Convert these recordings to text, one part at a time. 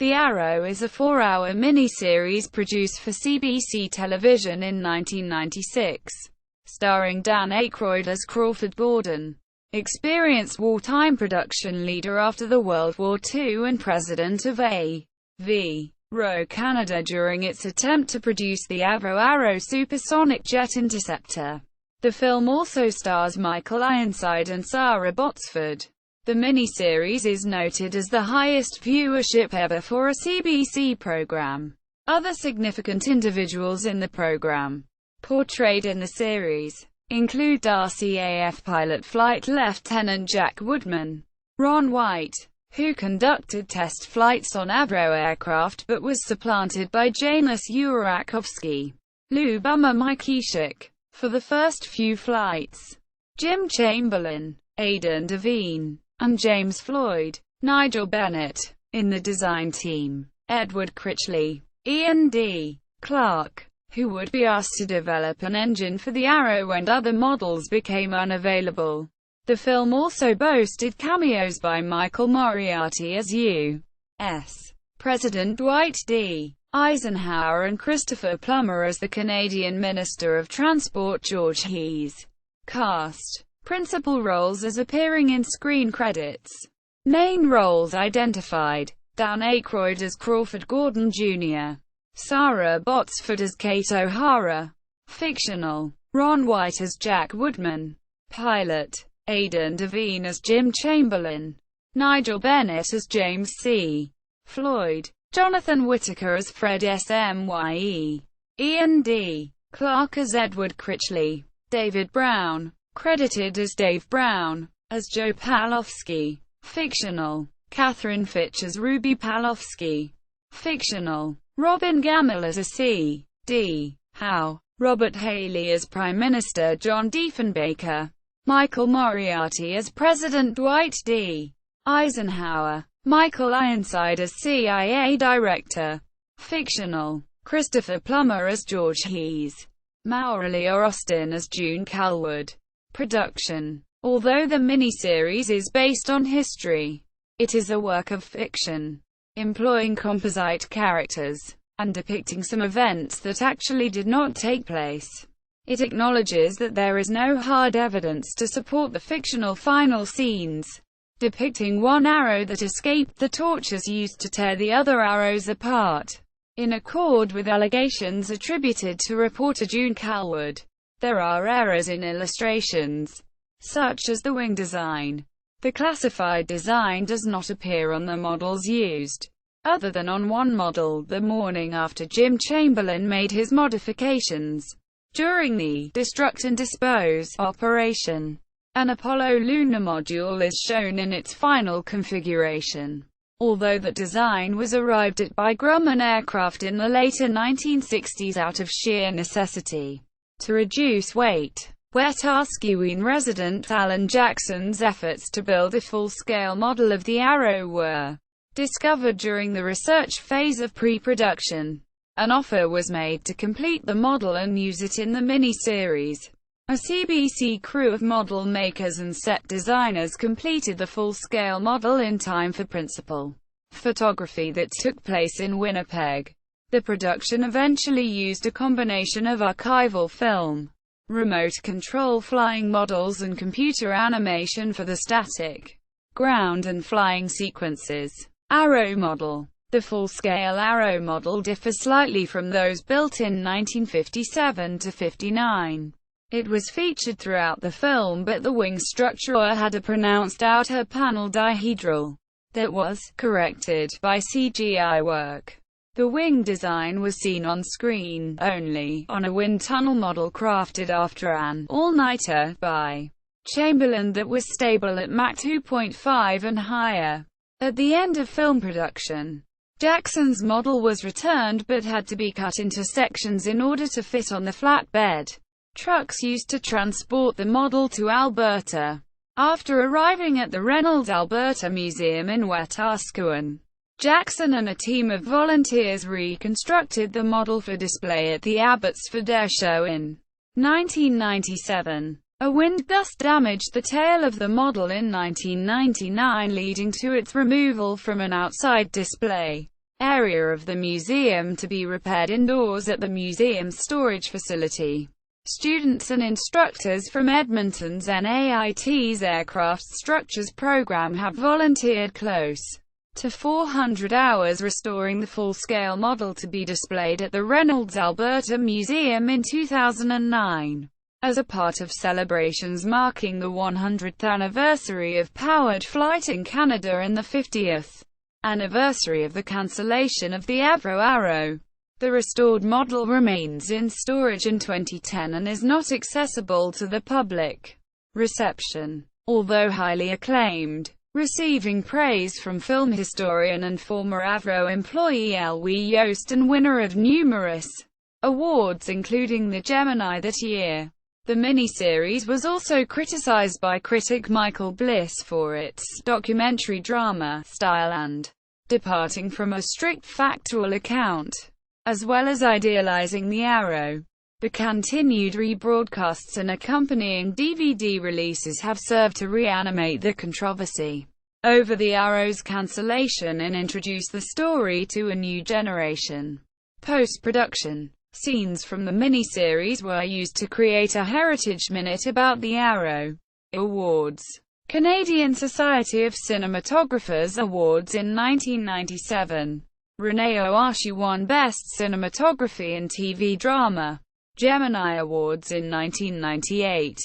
The Arrow is a 4-hour miniseries produced for CBC Television in 1996, starring Dan Aykroyd as Crawford Gordon, experienced wartime production leader after the World War II and president of A.V. Roe Canada during its attempt to produce the Avro Arrow supersonic jet interceptor. The film also stars Michael Ironside and Sara Botsford. The miniseries is noted as the highest viewership ever for a CBC program. Other significant individuals in the program, portrayed in the series, include RCAF pilot Flight Lieutenant Jack Woodman, Ron White, who conducted test flights on Avro aircraft but was supplanted by Janusz Żurakowski, Lubomir Mykytiuk, for the first few flights, Jim Chamberlin, Aidan Devine, and James Floyd. Nigel Bennett. In the design team, Edward Critchley, Ian D. Clarke, who would be asked to develop an engine for the Arrow when other models became unavailable. The film also boasted cameos by Michael Moriarty as U.S. President Dwight D. Eisenhower and Christopher Plummer as the Canadian Minister of Transport George Hees. Cast. Principal roles as appearing in screen credits. Main roles identified: Dan Aykroyd as Crawford Gordon Jr., Sara Botsford as Kate O'Hara. Fictional: Ron White as Jack Woodman. Pilot: Aidan Devine as Jim Chamberlin, Nigel Bennett as James C. Floyd, Jonathan Whittaker as Fred Smye, Ian D. Clarke as Edward Critchley, David Brown, credited as Dave Brown, as Joe Palofsky. Fictional: Catherine Fitch as Ruby Palofsky. Fictional: Robin Gamble as a C. D. Howe, Robert Haley as Prime Minister John Diefenbaker, Michael Moriarty as President Dwight D. Eisenhower, Michael Ironside as CIA Director. Fictional: Christopher Plummer as George Hees, Mauralia Austin as June Calwood. Production: although the miniseries is based on history, it is a work of fiction, employing composite characters, and depicting some events that actually did not take place. It acknowledges that there is no hard evidence to support the fictional final scenes, depicting one arrow that escaped the tortures used to tear the other arrows apart. In accord with allegations attributed to reporter June Calwood, there are errors in illustrations, such as the wing design. The classified design does not appear on the models used, other than on one model the morning after Jim Chamberlin made his modifications. During the Destruct and Dispose operation, an Apollo lunar module is shown in its final configuration, although that design was arrived at by Grumman Aircraft in the later 1960s out of sheer necessity to reduce weight. Wetaskiwin resident Alan Jackson's efforts to build a full-scale model of the Arrow were discovered during the research phase of pre-production. An offer was made to complete the model and use it in the mini-series. A CBC crew of model makers and set designers completed the full-scale model in time for principal photography that took place in Winnipeg. The production eventually used a combination of archival film, remote control flying models and computer animation for the static, ground and flying sequences. Arrow model. The full-scale Arrow model differs slightly from those built in 1957 to 59. It was featured throughout the film, but the wing structure had a pronounced outer panel dihedral that was corrected by CGI work. The wing design was seen on screen only on a wind tunnel model crafted after an all-nighter by Chamberlin that was stable at Mach 2.5 and higher. At the end of film production, Jackson's model was returned but had to be cut into sections in order to fit on the flatbed trucks used to transport the model to Alberta. After arriving at the Reynolds Alberta Museum in Wetaskiwin, Jackson and a team of volunteers reconstructed the model for display at the Abbotsford Air Show in 1997. A wind gust damaged the tail of the model in 1999, leading to its removal from an outside display area of the museum to be repaired indoors at the museum's storage facility. Students and instructors from Edmonton's NAIT's Aircraft Structures program have volunteered close to 400 hours restoring the full-scale model to be displayed at the Reynolds, Alberta Museum in 2009. As a part of celebrations marking the 100th anniversary of powered flight in Canada and the 50th anniversary of the cancellation of the Avro Arrow, the restored model remains in storage in 2010 and is not accessible to the public. Reception. Although highly acclaimed, receiving praise from film historian and former Avro employee Elwy Yost and winner of numerous awards including the Gemini that year, the miniseries was also criticized by critic Michael Bliss for its documentary drama style and departing from a strict factual account, as well as idealizing the Arrow. The continued rebroadcasts and accompanying DVD releases have served to reanimate the controversy over the Arrow's cancellation and introduce the story to a new generation. Post-production scenes from the miniseries were used to create a Heritage Minute about the Arrow. Awards. Canadian Society of Cinematographers Awards in 1997. Renee Ohashi won Best Cinematography in TV Drama. Gemini Awards in 1998.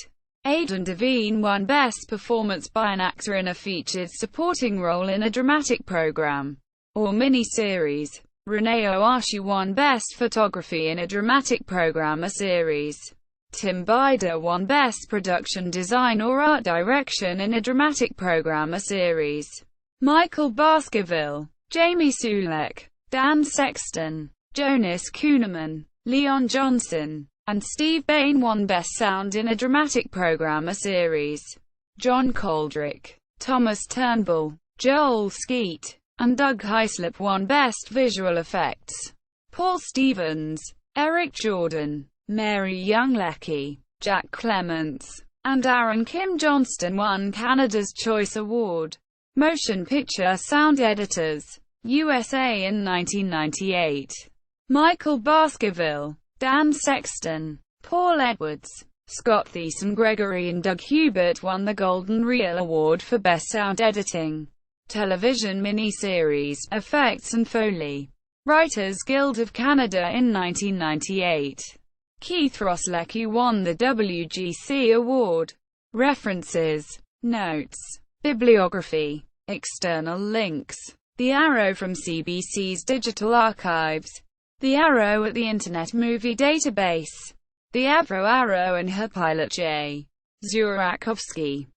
Aidan Devine won Best Performance by an Actor in a Featured Supporting Role in a Dramatic Program or Miniseries. Renee Ohashi won Best Photography in a Dramatic Program or Series. Tim Bider won Best Production Design or Art Direction in a Dramatic Program or Series. Michael Baskerville, Jamie Sulek, Dan Sexton, Jonas Kuhneman, Leon Johnson, and Steve Bain won Best Sound in a Dramatic Program or Series. John Coldrick, Thomas Turnbull, Joel Skeet, and Doug Hyslop won Best Visual Effects. Paul Stevens, Eric Jordan, Mary Young-Leckie, Jack Clements, and Aaron Kim Johnston won Canada's Choice Award. Motion Picture Sound Editors, USA in 1998. Michael Baskerville, Dan Sexton, Paul Edwards, Scott Thiessen Gregory and Doug Hubert won the Golden Reel Award for Best Sound Editing. Television Miniseries, Effects and Foley. Writers Guild of Canada in 1998. Keith Roslecki won the WGC Award. References, Notes, Bibliography, External links. The Arrow from CBC's Digital Archives. The Arrow at the Internet Movie Database. The Avro Arrow and her pilot Janusz Żurakowski.